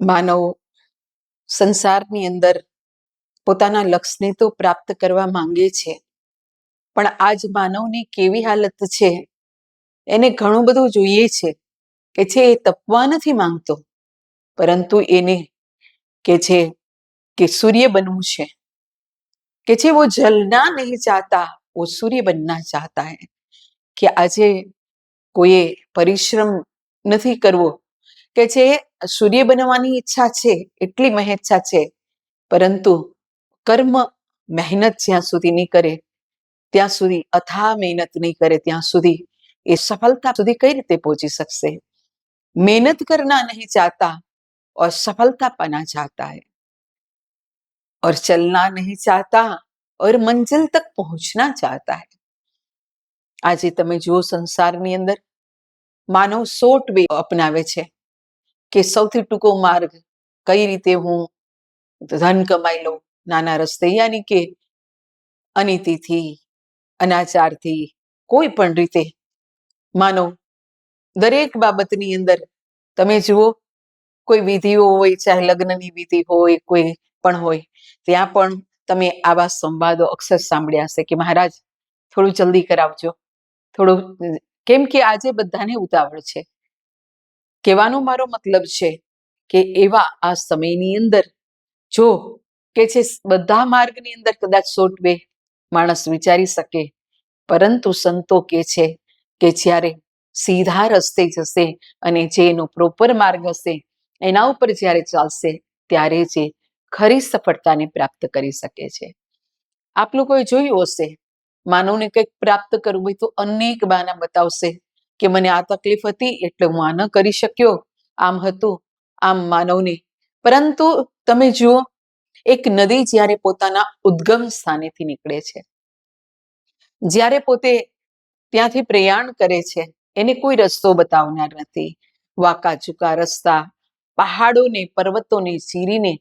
માનવ સંસારની અંદર પોતાના લક્ષ્યને તો પ્રાપ્ત કરવા માંગે છે, પણ આજ માનવની કેવી હાલત છે, એને ઘણું બધું જોઈએ છે કે છે એ તપવા નથી માંગતો, પરંતુ એને કે છે કે सूर्य बनવું છે કે છે वो जलना नहीं चाहता, वो सूर्य बनना चाहता है। કે આજે કોઈએ પરિશ્રમ નથી કરવો, કે છે સૂર્ય બનવાની ઈચ્છા છે, એટલી મહેચ્છા છે, પરંતુ કર્મ મહેનત જ્યાં સુધી નહીં કરે ત્યાં સુધી, અથા મહેનત નહીં કરે ત્યાં સુધી એ સફળતા સુધી કઈ રીતે પહોંચી શકશે। मेहनत करना नहीं चाहता और सफलता पाना चाहता है, और चलना नहीं चाहता और मंजिल तक पहुंचना चाहता है। આજે તમે જુઓ સંસારની અંદર માનવ શોર્ટ વે અપનાવે છે કે સૌથી ટૂંકો માર્ગ કઈ રીતે હું ધન કમાઈ લઉં, નાના રસ્તે, યાની કે અનીતિથી, અનાચારથી, કોઈ પણ રીતે માનવ દરેક બાબતની અંદર તમે જુઓ, કોઈ વિધિઓ હોય, ચાહે લગ્નની વિધિ હોય, કોઈ પણ હોય, ત્યાં પણ તમે આવા સંવાદો અક્ષર સાંભળ્યા હશે કે મહારાજ થોડું જલ્દી કરાવજો, થોડું, કેમ કે આજે બધાને ઉતાવળ છે। કહેવાનો મારો મતલબ છે કે એવા આ સમયની અંદર જો કે છે બધા માર્ગની અંદર કદાચ શોર્ટ વે માણસ વિચારી શકે, પરંતુ સંતો કે છે કે જ્યારે સીધા રસ્તે જશે અને જે એનો પ્રોપર માર્ગ હશે એના ઉપર જ્યારે ચાલશે ત્યારે જે ખરી સફળતાને પ્રાપ્ત કરી શકે છે। આપ લોકોએ જોયું હશે, માનવને કંઈક પ્રાપ્ત કરવું હોય તો અનેક બહાના બતાવશે કે મને આ તકલીફ હતી એટલે હું આ ન કરી શક્યો, આમ હતું, આમ માનવને, પરંતુ તમે જુઓ, એક નદી જ્યારે પોતાના ઉદ્ગમ સ્થાનેથી નીકળે છે, જ્યારે પોતે ત્યાંથી પ્રયાણ કરે છે, એને કોઈ રસ્તો બતાવનાર નથી, વાંકા ચૂકા રસ્તા, પહાડોને, પર્વતોને ચીરીને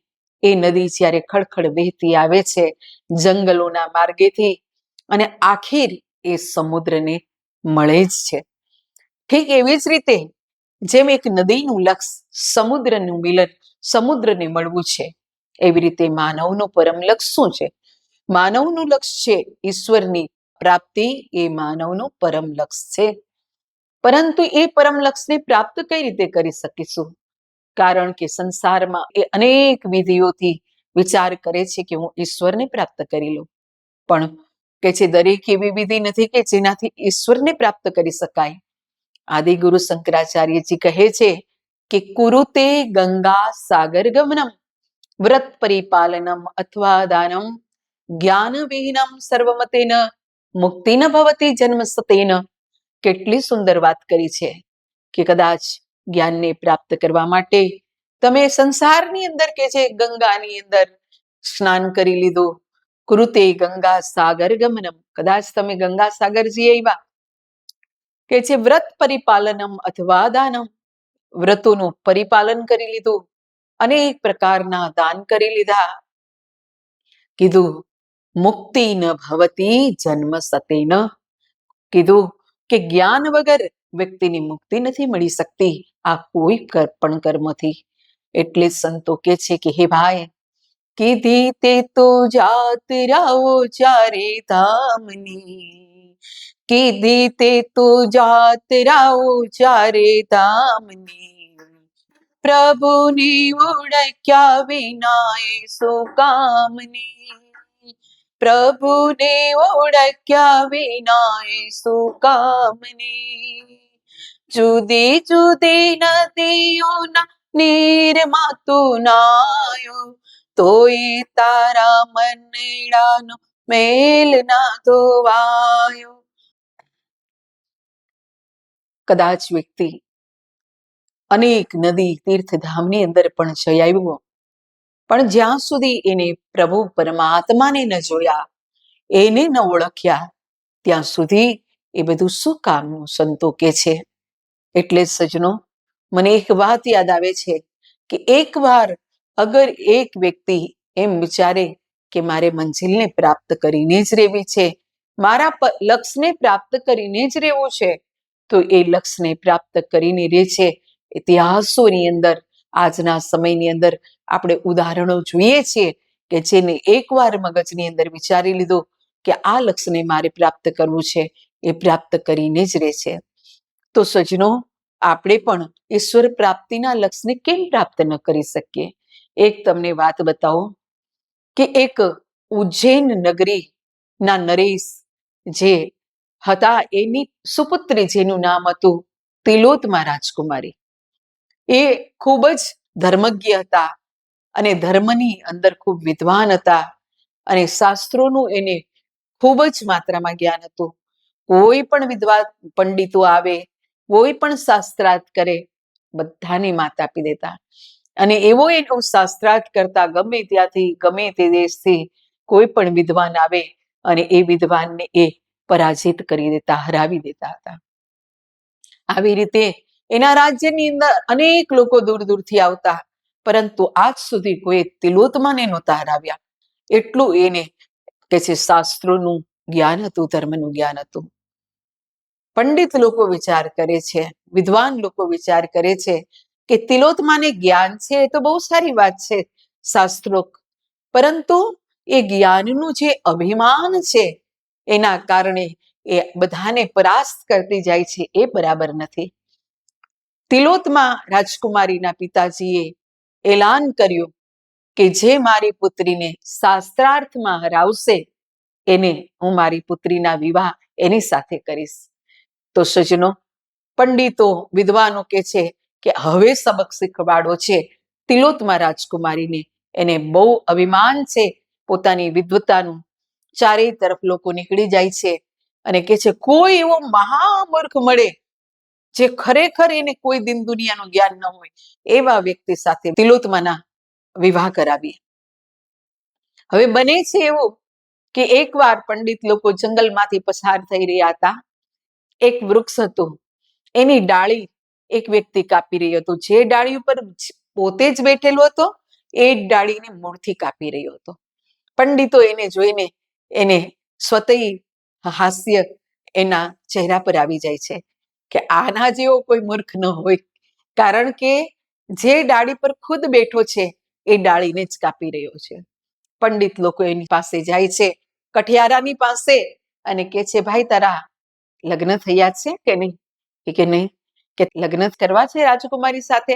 એ નદી જ્યારે ખડખડ વહેતી આવે છે જંગલોના માર્ગેથી, અને આખિર એ સમુદ્રને મળે જ છે। ઠીક એવી જ રીતે જેમ એક નદીનું લક્ષ્ય સમુદ્રનું મિલન, સમુદ્રને મળવું છે, એવી રીતે માનવનું પરમ લક્ષ્ય શું છે? માનવનું લક્ષ્ય છે ઈશ્વરની પ્રાપ્તિ, એ માનવનું પરમ લક્ષ્ય છે। પરંતુ એ પરમ લક્ષ્યને પ્રાપ્ત કઈ રીતે કરી શકીશું? કારણ કે સંસારમાં એ અનેક વિધિઓથી વિચાર કરે છે કે હું ઈશ્વરને પ્રાપ્ત કરી લઉં, પણ કે છે દરેક એવી વિધિ નથી કે જેનાથી ઈશ્વરને પ્રાપ્ત કરી શકાય। આદિગુરુ શંકરાચાર્યજી કહે છે કે કુરુતે ગંગા સાગર ગમનમ વ્રત પરિપાલનમ અથવા દાનમ જ્ઞાન વિહીનમ સર્વમતેન મુક્તિ ન ભવતી જન્મ સતેન। કેટલી સુંદર વાત કરી છે કે કદાચ જ્ઞાનને પ્રાપ્ત કરવા માટે તમે સંસારની અંદર કે છે ગંગાની અંદર સ્નાન કરી લીધું, કૃતે ગંગા સાગર ગમનમ, કદાચ તમે ગંગા સાગર જઈ આવ્યા, કે છે વ્રત પરિપાલનમ અથવા દાનમ, વ્રતોનું પરિપાલન કરી લીધું, અનેક પ્રકારના દાન કરી લીધા, કીધું મુક્તિ ન ભવતી જન્મ સતેન, કીધું કે જ્ઞાન વગર વ્યક્તિની મુક્તિ નથી મળી શકતી આ કોઈ પણ કર્મથી। એટલે સંતો કે છે કે હે ભાઈ, કીધી તે તો જાતરાઓ ચારે ધામની, કીધી તે તો જાતરાઓ ચારે ધામની, પ્રભુને ઓળખ્યા વિના એ શું કામની, પ્રભુને ઓળખ્યા વિના એ શું કામની। જુદી જુદી નદીઓના નીરમાં તું નાયો, તોય તારા મનડાનો મેલ ના ધોવાયો। કદાચ વ્યક્તિ અનેક નદી તીર્થધામની અંદર પણ જઈ આવ્યો, પણ જ્યાં સુધી એને પ્રભુ પરમાત્માને ન જોયા, એને ન ઓળખ્યા, ત્યાં સુધી એ બધું શું કામનું, સંતો કે છે। એટલે સજ્જનો, મને એક વાત યાદ આવે છે કે એકવાર અગર એક વ્યક્તિ એમ વિચારે કે મારે મંજિલને પ્રાપ્ત કરીને જ રહેવી છે, મારા લક્ષ્યને પ્રાપ્ત કરીને જ રહેવું છે, તો એ લક્ષ્યને પ્રાપ્ત કરીને રહે છે। ઇતિહાસોની અંદર આજના સમયની અંદર આપણે ઉદાહરણો જોઈએ છીએ કે જેને એકવાર મગજની અંદર વિચારી લીધું કે આ લક્ષ્યને મારે પ્રાપ્ત કરવું છે, એ પ્રાપ્ત કરીને જ રહે છે. તો સજ્જનો, આપણે પણ ઈશ્વર પ્રાપ્તિના લક્ષ્યને કેમ પ્રાપ્ત ન કરી શકીએ? એક તમને વાત બતાવો કે એક ઉજ્જૈન નગરીના નરેશ જે હતા, એની સુપુત્રી જેનું નામ હતું તિલોત્તમા રાજકુમારી. એ ખૂબ જ ધર્મજ્ઞ હતા અને ધર્મની અંદર ખૂબ વિદ્વાન હતા અને શાસ્ત્રોનું એને ખૂબ જ માત્રામાં જ્ઞાન હતું. કોઈ પણ વિદ્વાન પંડિતો આવે, કોઈ પણ શાસ્ત્રાર્થ કરે, બધાને માત આપી દેતા. અને એવો શાસ્ત્રાર્થ કરતા, ગમે ત્યાંથી ગમે તે દેશથી કોઈ પણ વિદ્વાન આવે અને એ વિદ્વાનને એ પરાજિત કરી દેતા, હરાવી દેતા હતા. આવી રીતે એના રાજ્યની અંદર અનેક લોકો દૂર દૂરથી આવતા, પરંતુ આજ સુધી કોઈ તિલોત્તમાને નહોતા હરાવ્યા. એટલું એને કે છે શાસ્ત્રોનું જ્ઞાન હતું, ધર્મનું જ્ઞાન હતું. પંડિત લોકો વિચાર કરે છે, વિદ્વાન લોકો વિચાર કરે છે કે તિલોત્તમાને જ્ઞાન છે એ તો બહુ સારી વાત છે શાસ્ત્રોક, પરંતુ એ જ્ઞાનનું જે અભિમાન છે એના કારણે એ બધાને પરાસ્ત કરતી જાય છે, એ બરાબર નથી. તિલોત્તમા રાજકુમારીના પિતાજીએ એલાન કર્યું કે જે મારી પુત્રીને શાસ્ત્રાર્થમાં હરાવશે એને હું મારી પુત્રીના વિવાહ એની સાથે કરીશ. તો સજ્જનો, પંડિતો વિદ્વાનો કે છે કે હવે સબક શીખવાડો છે તિલોત્તમા રાજકુમારીને. એને બહુ અભિમાન છે પોતાની વિદ્વતાનું. ચારેય તરફ લોકો નીકળી જાય છે અને કે છે કોઈ એવો મહામૂર્ખ મળે જે ખરેખર એને કોઈ દિન દુનિયાનું જ્ઞાન ન હોય, એવા વ્યક્તિ સાથે તિલોત્તમાના વિવાહ કરાવીએ. હવે બને છે એવું કે એકવાર પંડિત લોકો જંગલમાંથી પસાર થઈ રહ્યા હતા. એક વૃક્ષ હતું, એની ડાળી એક વ્યક્તિ કાપી રહ્યો હતો. જે ડાળી ઉપર પોતે જ બેઠેલો હતો એ જ ડાળીને મૂળથી કાપી રહ્યો હતો. પંડિતો એને જોઈને એને સ્વતઃ હાસ્ય એના ચહેરા પર આવી જાય છે કે આના જેવો કોઈ મૂર્ખ ન હોય, કારણ કે જે ડાળી પર ખુદ બેઠો છે એ ડાળીને જ કાપી રહ્યો છે. પંડિત લોકો એની પાસે જાય છે, કઠિયારાની પાસે, અને કે છે ભાઈ તારા લગ્ન થયા છે કે નહીં? કે નહીં. કે લગ્ન કરવા છે રાજકુમારી સાથે?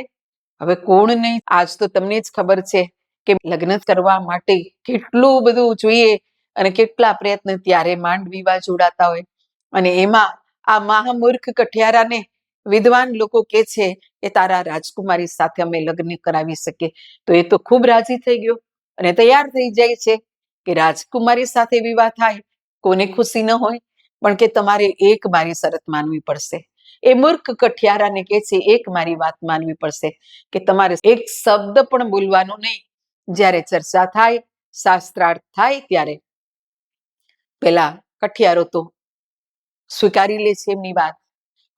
હવે કોણ નહીં, આજ તો તમને જ ખબર છે કે લગ્ન કરવા માટે કેટલું બધું જોઈએ અને કેટલા પ્રયત્ન, ત્યારે માંડ વિવાહ જોડાતા હોય. અને એમાં આ મહામૂર્ખ કઠિયારાને વિદ્વાન લોકો કે છે કે તારા રાજકુમારી સાથે અમે લગ્ન કરાવી શકીએ. તો એ તો ખૂબ રાજી થઈ ગયો અને તૈયાર થઈ જાય છે કે રાજકુમારી સાથે વિવાહ થાય, કોને ખુશી ન હોય, પણ કે તમારે એક મારી શરત માનવી પડશે. એ મૂર્ખ કઠિયારાને કે છે એક મારી વાત માનવી પડશે કે તમારે એક શબ્દ પણ બોલવાનો નહીં. જ્યારે ચર્ચા થાય, શાસ્ત્રાર્થ થાય, ત્યારે પેલા કઠિયારો તો સ્વીકારી લે છે એમની વાત.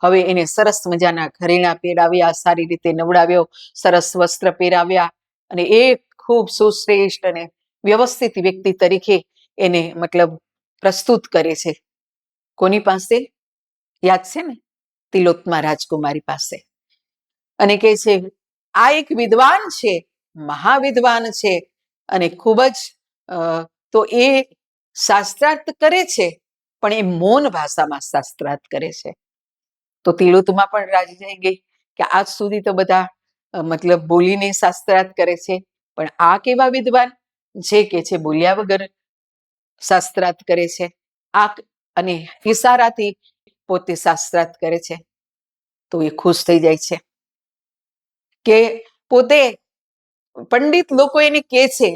હવે એને સરસ મજાના ઘરેણાં પહેરાવ્યા, સારી રીતે નવડાવ્યો, સરસ વસ્ત્ર પહેરાવ્યા અને એક ખૂબ સુશ્રેષ્ઠ અને વ્યવસ્થિત વ્યક્તિ તરીકે એને મતલબ પ્રસ્તુત કરે છે. કોની પાસે? યાદ છે ને? તિલોત્તમા રાજકુમારી પાસે. અને કહે છે આ એક વિદ્વાન છે, મહાવિદ્વાન છે અને ખૂબ જ તો એ શાસ્ત્રાર્થ કરે છે, પણ એ મૌન ભાષામાં શાસ્ત્રાર્થ કરે છે. તો તિલોત્તમા પણ રાજી થઈ ગઈ કે આજ સુધી તો બધા મતલબ બોલીને શાસ્ત્રાર્થ કરે છે, પણ આ કેવા વિદ્વાન જે કે છે બોલ્યા વગર શાસ્ત્રાર્થ કરે છે, આ અને ઈશારાથી પોતે શાસ્ત્રાર્થ કરે છે. તો એ ખુશ થઈ જાય છે કે પોતે પંડિત લોકો એને કહે છે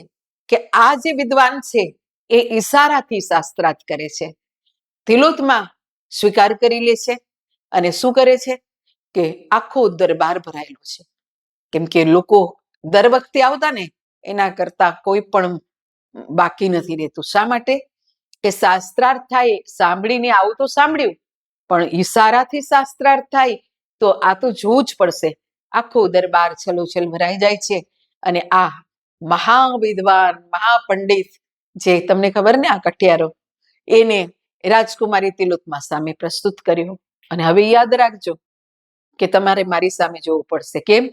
કે આ જે વિદ્વાન છે એ ઈશારાથી શાસ્ત્રાર્થ કરે છે. તિલોત્તમા સ્વીકાર કરી લે છે અને શું કરે છે કે આખો દરબાર ભરાયેલો છે. કેમ કે લોકો દર વખતે આવતા ને એના કરતા કોઈ પણ બાકી નથી રહેતું. શા માટે? કે શાસ્ત્રાર્થ થાય, સાંભળીને આવું તો સાંભળ્યું, પણ ઈશારાથી શાસ્ત્રાર્થ થાય તો આ તો જોવું જ પડશે. આખો દરબાર છલોછલ ભરાઈ જાય છે અને આ મહાવિદ્વાન, મહાપંડિત જે તમને ખબર ને આ કઠિયારો, એને રાજકુમારી તિલોત્તમા સામે પ્રસ્તુત કર્યો. અને હવે યાદ રાખજો કે તમારે મારી સામે જોવું પડશે. કેમ?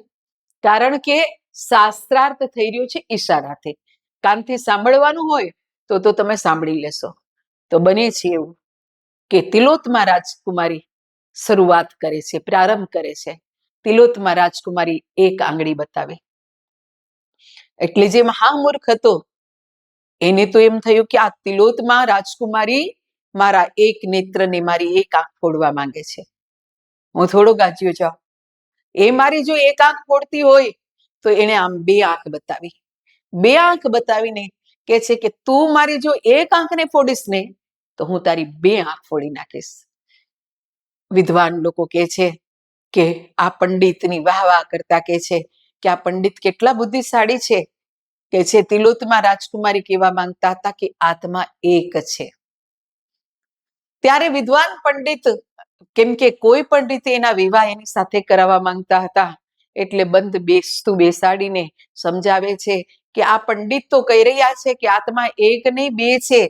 કારણ કે શાસ્ત્રાર્થ થઈ રહ્યો છે ઈશારાથી. કાનથી સાંભળવાનું હોય તો તમે સાંભળી લેશો. તો બને છે એવું કે તિલોત્તમા રાજકુમારી શરૂઆત કરે છે, પ્રારંભ કરે છે. તિલોત્તમા રાજકુમારી એક આંગળી બતાવે. એટલે જે મહામૂર્ખ હતો એને તો એમ થયું કે આ તિલોત્તમા રાજકુમારી મારા એક નેત્રને, મારી એક આંખ ફોડવા માંગે છે. હું થોડો ગાજ્યો જાઉં. એ મારી જો એક આંખ ફોડતી હોય તો એને આમ બે આંખ બતાવી. બે આંખ બતાવીને કે છે કે તું મારી જો એક આંખને ફોડીશ ને તો હું તારી બે આંખ ફોડી નાખીશ. વિદ્વાન લોકો કે છે કે આ પંડિતની વાહ વાહ કરતા કે છે કે આ પંડિત કેટલા બુદ્ધિશાળી છે. કે છે તિલોત્તમા રાજકુમારી કહેવા માંગતા હતા કે આત્મા એક છે. ત્યારે વિદ્વાન પંડિત, કેમ કે કોઈ પણ રીતે એના વિવાહ એની સાથે કરાવવા માંગતા હતા, એટલે બંધ બેસાડીને સમજાવે છે કે આ પંડિત તો કહી રહ્યા છે કે આત્મા એક નહીં બે છે.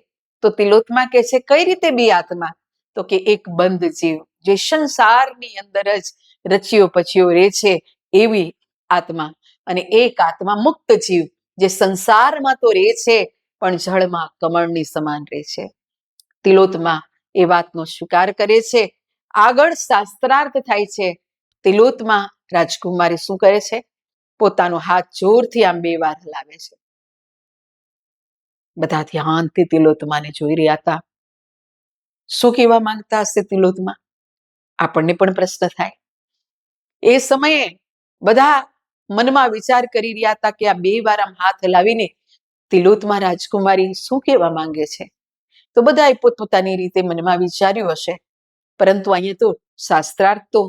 તો તિલોત્તમા કે છે કઈ રીતે બે આત્મા? તો કે એક બંધ જીવ જે સંસારની અંદર જ રચ્યો પચ્યો રહે છે એવી આત્મા, અને એક આત્મા મુક્ત જીવ જે સંસારમાં તો રહે છે પણ જળમાં કમળની સમાન રહે છે. તિલોત્તમા એ વાતનો સ્વીકાર કરે છે. આગળ શાસ્ત્રાર્થ થાય છે. તિલોત્તમા રાજકુમારી શું કરે છે? પોતાનો હાથ જોરથી આમ બે વાર હલાવે છે. બધા ધ્યાનથી તિલોત્તમાને જોઈ રહ્યા હતા. શું કહેવા માંગતા હશે તિલોત્તમા? આપણને પણ પ્રશ્ન થાય. એ સમયે બધા મનમાં વિચાર કરી રહ્યા હતા કે આ બે વાર આમ હાથ હલાવીને તિલોત્તમા રાજકુમારી શું કહેવા માંગે છે? તો બધાએ પોતપોતાની રીતે મનમાં વિચાર્યું હશે. પરંતુ અહીંયા તો શાસ્ત્રાર્થ તો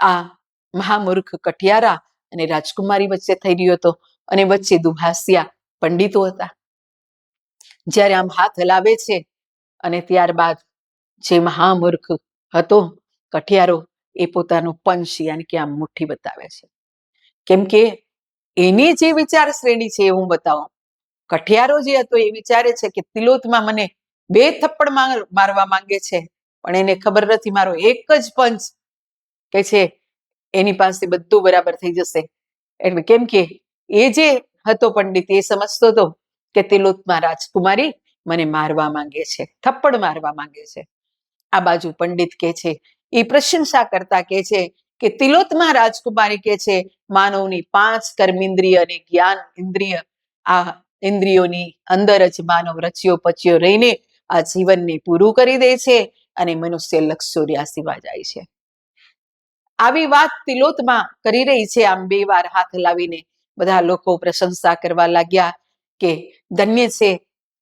આ મહામૂર્ખ કઠિયારા અને રાજકુમારી વચ્ચે થઈ રહ્યો હતો, અને વચ્ચે દુભાસિયા પંડિતો હતા. જ્યારે આમ હાથ હલાવે છે અને ત્યારબાદ જે મહામૂર્ખ હતો કઠિયારો એ પોતાનું પંચ યાની કે આમ મુઠ્ઠી બતાવે છે. કેમ કે એની જે વિચાર શ્રેણી છે એ હું બતાવું. કઠિયારો જે હતો એ વિચારે છે કે તિલોત્તમા મને બે થપ્પડ મારવા માંગે છે, પણ એને ખબર નથી મારો એક જ પંચ કે છે એની પાસે બધું બરાબર થઈ જશે. એટલે કેમ કે એ જે હતો પંડિત એ સમજતો હતો કે તિલોત્તમા રાજકુમારી મને મારવા માંગે છે, થપ્પડ મારવા માંગે છે. આ બાજુ પંડિત કે છે એ પ્રશંસા કરતા કે છે કે તિલોત્તમા રાજકુમારી કે છે માનવની 5 કર્મેન્દ્રિય અને જ્ઞાન ઇન્દ્રિય, આ ઇન્દ્રિયોની અંદર જ માનવ રચ્યો પચ્યો રહીને આ જીવનને પૂરું કરી દે છે અને મનુષ્ય લક્ષ 84 જાય છે. આવી વાત તિલોત્તમા કરી રહી છે આમ બે વાર હાથ હલાવીને. બધા લોકો પ્રશંસા કરવા લાગ્યા કે ધન્ય છે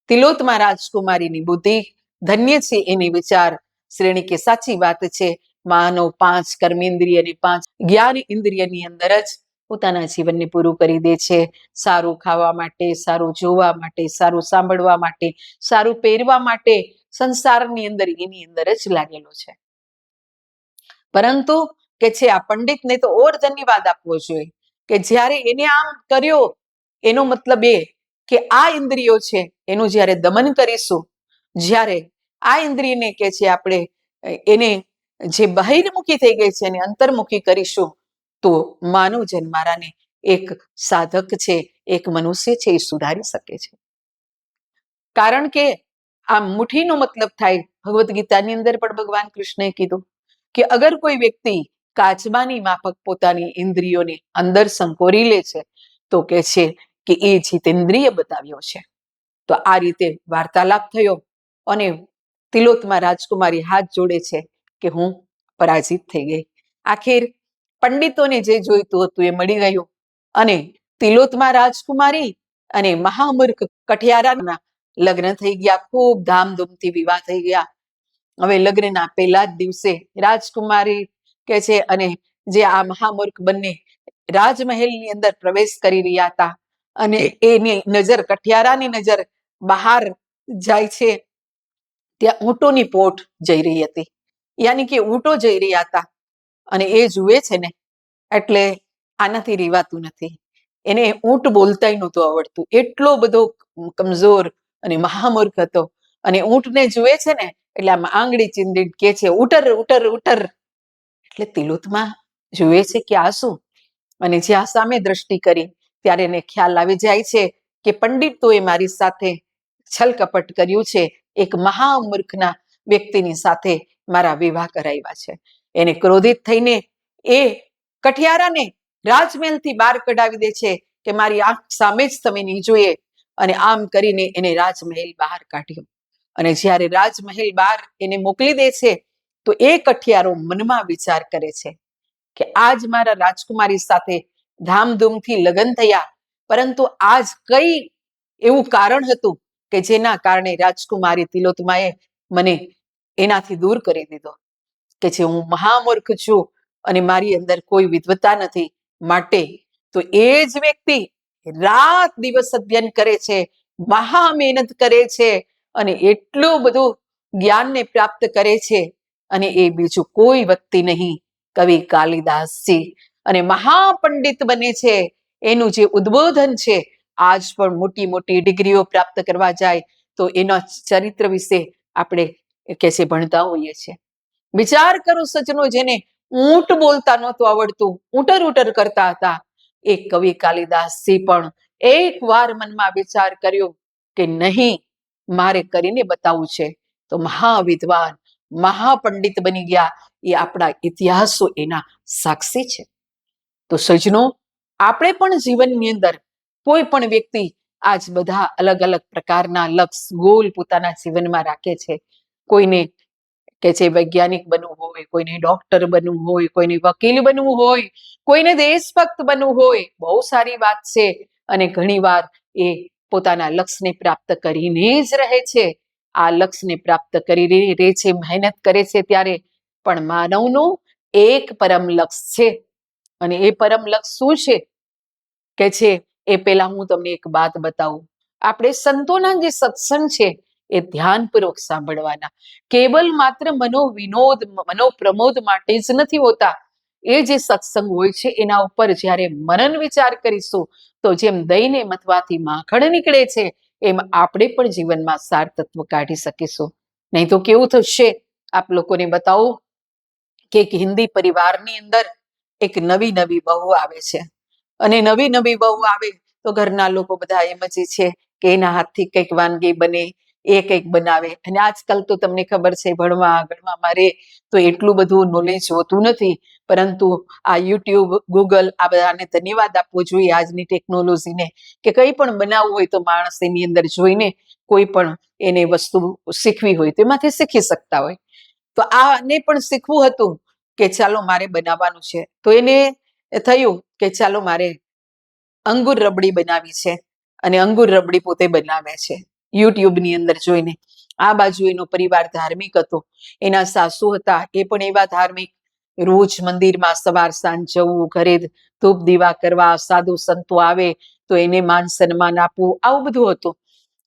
તિલોત્તમા રાજકુમારીની બુદ્ધિ, ધન્ય છે એની વિચાર શ્રેણી, કે સાચી વાત છે માનવ 5 કર્મેન્દ્રિય અને 5 જ્ઞાન ઇન્દ્રિયની અંદર જ પોતાના જીવનને પૂરું કરી દે છે. સારું ખાવા માટે, સારું જોવા માટે, સારું સાંભળવા માટે, સારું પહેરવા માટે સંસારની અંદર એની અંદર જ લાગેલો છે. પરંતુ કે છે આ પંડિતને તો ઓર ધન્યવાદ આપવો જોઈએ કે જ્યારે એને આમ કર્યો, એનો મતલબ એ કે આ ઇન્દ્રિયો છે એનું જ્યારે દમન કરીશું, જ્યારે આ ઇન્દ્રિયને કે છે આપણે એને જે બહિર્મુખી થઈ ગઈ છે એને અંતર્મુખી કરીશું તો માનવ જન્મારાને એક સાધક છે, એક મનુષ્ય છે એ સુધારી શકે છે. કારણ કે આ મુઠ્ઠીનો મતલબ થાય, ભગવદ્ ગીતાની અંદર પણ ભગવાન કૃષ્ણએ કીધું કે અગર કોઈ વ્યક્તિ કાચબાની માફક પોતાની ઇન્દ્રિયોને અંદર સંકોરી લે છે તો કે છે કે એ જીતેન્દ્રિય બતાવ્યો છે. તો આ રીતે વાર્તાલાપ થયો અને તિલોત્તમા રાજકુમારી હાથ જોડે છે કે હું પરાજિત થઈ ગઈ. આખિર પંડિતોને જે જોઈતું હતું એ મળી ગયું અને તિલોત્તમા રાજકુમારી અને મહામૂર્ખ કઠિયારાના લગ્ન થઈ ગયા. ખૂબ ધામધૂમથી વિવાહ થઈ ગયા. હવે લગ્નના પહેલા જ દિવસે રાજકુમારી કે છે અને જે આ મહામૂર્ખ બંને રાજમહેલની અંદર પ્રવેશ કરી રહ્યા હતા અને એની નજર, કઠિયારાની નજર બહાર જાય છે. ત્યાં ઊંટોની પોટ જઈ રહી હતી, યાની કે ઊંટો જઈ રહ્યા હતા અને એ જુએ છે ને એટલે આનાથી રીવાતું નથી. એને ઊંટ બોલતાય નહોતું આવડતું, એટલો બધો કમજોર અને મહામૂર્ખ હતો. અને ઊંટને જુએ છે ને એટલે આમ આંગળી ચીંધી કે છે ઉટર ઉટર ઉટર. એટલે તિલોત્તમા જુએ છે કે આ શું? અને જ્યાં સામે દ્રષ્ટિ કરી ત્યારે એને ખ્યાલ આવી જાય છે કે પંડિતોએ મારી સાથે છલ કપટ કર્યું છે, એક મહામૂર્ખના વ્યક્તિની સાથે મારા વિવાહ કરાવ્યા છે. એને ક્રોધિત થઈને એ કઠિયારાને રાજમહેલથી બહાર કઢાવી દે છે કે મારી આંખ સામે જ તમે નહીં જોઈએ, અને આમ કરીને એને રાજમહેલ બહાર કાઢ્યો. અને જ્યારે રાજમહેલ બહાર એને મોકલી દે છે તો એ કઠિયારો મનમાં વિચાર કરે છે કે આજ મારા રાજકુમારી સાથે ધામધૂમથી લગ્ન થયા, પરંતુ આજ કઈ એવું કારણ હતું કે જેના કારણે રાજકુમારી તિલોત્તમાએ મને એનાથી દૂર કરી દીધો, કે જે હું મહામૂર્ખ છું અને મારી અંદર કોઈ વિદ્વતા નથી. માટે તો એ જ વ્યક્તિ રાત દિવસ અધ્યયન કરે છે, મહા મહેનત કરે છે અને એટલું બધું જ્ઞાનને પ્રાપ્ત કરે છે, અને એ બીજું કોઈ વ્યક્તિ નહીં, કવિ કાલિદાસજી, અને મહાપંડિત બને છે. એનું જે ઉદ્બોધન છે, આજ પણ મોટી મોટી ડિગ્રીઓ પ્રાપ્ત કરવા જાય તો એના ચરિત્ર વિશે આપણે કે છે ભણતા હોઈએ છીએ. વિચાર કરો સજ્જનો, જેને ઊંટ બોલતા નહોતું આવડતું, ઉટર કરતા હતા, એ કવિ કાલિદાસજી પણ એક વાર મનમાં વિચાર કર્યો કે નહીં, મારે કરીને બતાવવું છે, તો મહાવિદ્વાન મહાપંડિત બની ગયા. એ આપણા ઇતિહાસો એના સાક્ષી છે. તો સજ્જનો, આપણે પણ જીવનની અંદર કોઈ પણ વ્યક્તિ આજ બધા અલગ અલગ પ્રકારના લક્ષ્ય ગોલ પોતાના જીવનમાં રાખે છે. કોઈને કે જે વૈજ્ઞાનિક બનવું હોય, કોઈને ડોક્ટર બનવું હોય, કોઈને વકીલ બનવું હોય, કોઈને દેશભક્ત બનવું હોય, બહુ સારી વાત છે. અને ઘણીવાર એ પોતાના લક્ષ્યને પ્રાપ્ત કરીને જ રહે છે. આ લક્ષ્યને પ્રાપ્ત કરી રહે છે, મહેનત કરે છે, ત્યારે પણ માનવનું એક પરમ લક્ષ્ય છે. અને એ પરમ લક્ષ્ય શું છે કે છે એ પહેલા હું તમને એક વાત બતાવું. આપણે સંતોના જે સત્સંગ છે એ ધ્યાનપૂર્વક સાંભળવાના, કેવલ માત્ર મનોવિનોદ મનોપ્રમોદ માટે જ નથી હોતા. એ જે સત્સંગ હોય છે એના ઉપર જ્યારે મનન વિચાર કરીશું તો જેમ દહીંને મથવાથી માખણ નીકળે છે, એમ આપણે પણ જીવનમાં સાર તત્વ કાઢી શકીશું. નહીં તો કેવું થશે, આપ લોકોને બતાવું કે એક હિન્દી પરિવારની અંદર એક નવી બહુ આવે છે, અને નવી બહુ આવે તો ઘરના લોકો બધા એમ જ છે કે એના હાથથી કંઈક વાનગી બને, એ કંઈક બનાવે. અને આજકાલ તો તમને ખબર છે, ભણવામાં રે તો એટલું બધું નોલેજ હોતું નથી, પરંતુ આ યુટ્યુબ, ગૂગલ, આ બધાને ધન્યવાદ આપવો જોઈએ આજની ટેકનોલોજીને, કે કંઈ પણ બનાવવું હોય તો માણસ એની અંદર જોઈને કોઈ પણ એને વસ્તુ શીખવી હોય તો એમાંથી શીખી શકતા હોય. તો આને પણ શીખવું હતું કે ચાલો મારે બનાવવાનું છે, તો એને થયું કે ચાલો મારે અંગુર રબડી બનાવી છે, અને અંગુર રબડી પોતે બનાવે છે યુટ્યુબની અંદર જોઈને. આ બાજુ એનો પરિવાર ધાર્મિક હતો, એના સાસુ હતા એ પણ એવા ધાર્મિક, રોજ મંદિરમાં સવાર સાંજ જવું, ઘરે ધૂપ દીવા કરવા, સાધુ સંતો આવે તો એને માન સન્માન આપવું, આવું બધું હતું.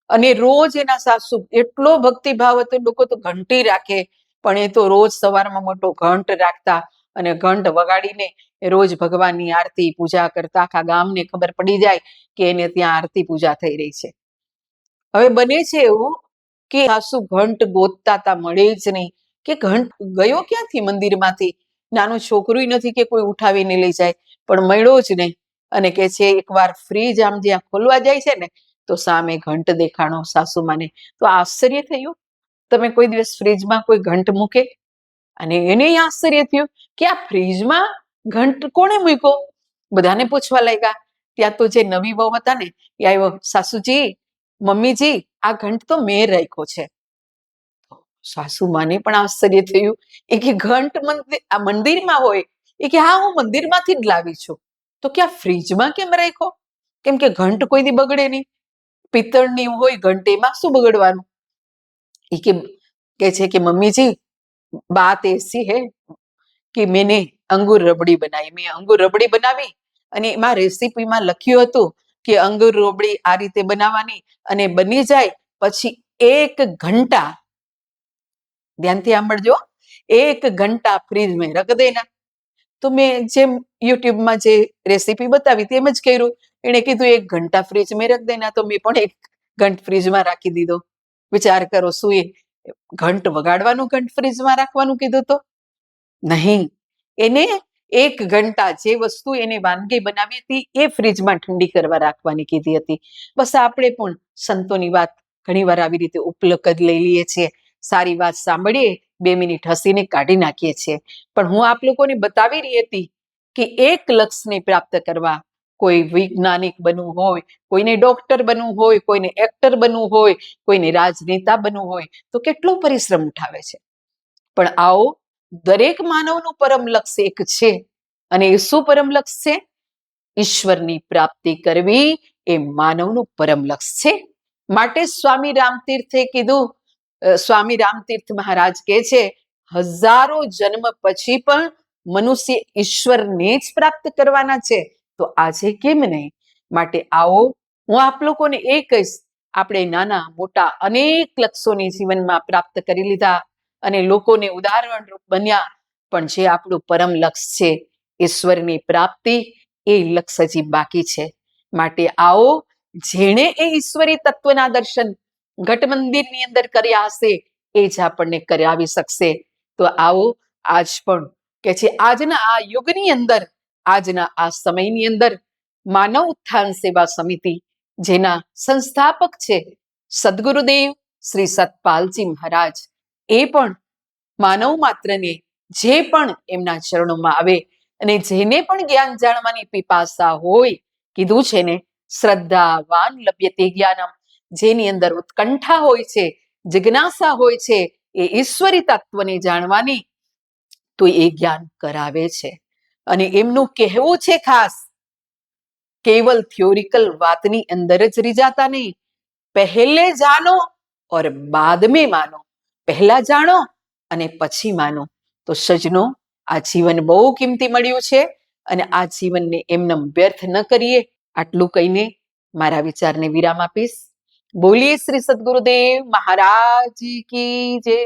અને રોજ એના સાસુ એટલો ભક્તિભાવ હતો, લોકો તો ઘંટી રાખે, પણ એ તો રોજ સવારમાં મોટો ઘંટ રાખતા અને ઘંટ વગાડીને રોજ ભગવાનની આરતી પૂજા કરતા. આખા ગામને ખબર પડી જાય કે એને ત્યાં આરતી પૂજા થઈ રહી છે. હવે બને છે એવું કે સાસુ ઘંટ ગોતતા હતા, મળે જ નહીં, કે ઘંટ ગયો ક્યાંથી મંદિરમાંથી, નાનું છોકરું નથી કે કોઈ ઉઠાવીને લઈ જાય, પણ મળ્યો જ નહીં. અને કે છે એકવાર ફ્રીજ આમ જ્યાં ખોલવા જાય છે ને તો સામે ઘંટ દેખાણો સાસુમાને. તો આશ્ચર્ય થયું, તમે કોઈ દિવસ ફ્રીજમાં કોઈ ઘંટ મૂકે? અને એને આશ્ચર્ય થયું કે આ ફ્રીજમાં ઘંટ કોણે મૂક્યો? બધાને પૂછવા લાગ્યા. ત્યાં તો જે નવી વહુ હતા ને એ આવ્યો, સાસુજી, મમ્મીજી, આ ઘંટ તો મેં રાખ્યો છે. સાસુમાને પણ આશ્ચર્ય થયું, એ કે ઘંટ મંદિરમાં હોય? એ કે હા, હું મંદિરમાંથી જ લાવી છું. તો કે આ ફ્રીજમાં કેમ રાખ્યો? કેમ કે ઘંટ કોઈ દી બગડે નહીં, પિત્તળની હોય ઘંટ, એમાં શું બગડવાનું? એ કે છે કે મમ્મીજી, बात ऐसी है कि मैंने अंगूर रबड़ी बनाई. મેં અંગુર રબડી બનાવી અને એમાં રેસીપીમાં લખ્યું હતું કે અંગુર રબડી આ રીતે બનાવવાની, અને બની જાય પછી 1 ઘંટા, ધ્યાનથી સાંભળજો, 1 ઘંટા ફ્રીજ મેં રખ દેના. તો મેં જેમ યુટ્યુબમાં જે રેસીપી બતાવી તેમ જ કર્યું. એણે કીધું 1 ઘંટા ફ્રીજ મેં રખ દેના, તો મેં પણ 1 ઘંટ ફ્રીજમાં રાખી દીધો. વિચાર કરો, શું એ ઘંટ વગાડવાનું ઘંટ ફ્રીજમાં રાખવાનું કીધું? તો નહીં, એને 1 ઘંટા જે વસ્તુ એને વાનગી બનાવી હતી એ ફ્રીજમાં ઠંડી કરવા રાખવાની કીધી હતી. બસ આપણે પણ સંતોની વાત ઘણીવાર આવી રીતે ઉપલબ્ધ લઈ લઈએ છીએ. સારી વાત સાંભળીએ, 2 મિનિટ હસીને કાઢી નાખીએ છીએ. પણ હું આપ લોકોને બતાવી રહી હતી કે એક લક્ષ્યને પ્રાપ્ત કરવા, કોઈ વૈજ્ઞાનિક બનવું હોય, કોઈને ડોક્ટર બનવું હોય, કોઈને એક્ટર બનવું હોય, કોઈને રાજનેતા બનવું હોય તો કેટલો પરિશ્રમ ઉઠાવે છે. પણ આવો, દરેક માનવનું પરમ લક્ષ્ય એક છે. અને એ શું પરમ લક્ષ્ય છે? ઈશ્વરની પ્રાપ્તિ કરવી એ માનવનું પરમ લક્ષ્ય છે. માટે સ્વામી રામતીર્થે કીધું, સ્વામી રામતીર્થ મહારાજ કહે છે, હજારો જન્મ પછી પણ મનુષ્ય ઈશ્વરને જ પ્રાપ્ત કરવાના છે, તો આજે કેમ નહીં? માટે આવો, હું આપ લોકોને એ કહીશ, આપણે નાના મોટા અનેક લક્ષ્યોને જીવનમાં પ્રાપ્ત કરી લીધા અને લોકોને ઉદાહરણરૂપ બન્યા, પણ જે આપણું પરમ લક્ષ્ય છે, ઈશ્વરની પ્રાપ્તિ, એ લક્ષ્ય હજી બાકી છે. માટે આવો, જેણે એ ઈશ્વરી તત્વના દર્શન ઘટ મંદિરની અંદર કર્યા હશે એ જ આપણને કરાવી શકશે. તો આવો, આજ પણ કે છે આજના આ યુગની અંદર, આજના આ સમયની અંદર માનવ ઉત્થાન સેવા સમિતિ, જેના સંસ્થાપક છે સદગુરુદેવ શ્રી સતપાલજી મહારાજ, એ પણ માનવ માત્રને જે પણ એમના ચરણોમાં આવે અને જેને પણ જ્ઞાન જાણવાની પીપાસા હોય, કીધું છે ને, શ્રદ્ધાવાન લભ્યતે જ્ઞાનમ, જેની અંદર ઉત્કંઠા હોય છે, જિજ્ઞાસા હોય છે, એ ઈશ્વરી તત્વને જાણવાની, તો એ જ્ઞાન કરાવે છે. અને એમનું કહેવું છે ખાસ, કેવલ થિયોરિકલ વાતની અંદર જ રીઝાતા નહીં, પહેલે જાનો ઓર બાદ મેં માનો. પહેલા જાણો અને પછી માનો. તો સજનો, આ જીવન બહુ કિંમતી મળ્યું છે અને આ જીવનને એમને વ્યર્થ ન કરીએ. આટલું કહીને મારા વિચારને વિરામ આપીશ. બોલીએ શ્રી સદગુરુદેવ મહારાજ કી જય.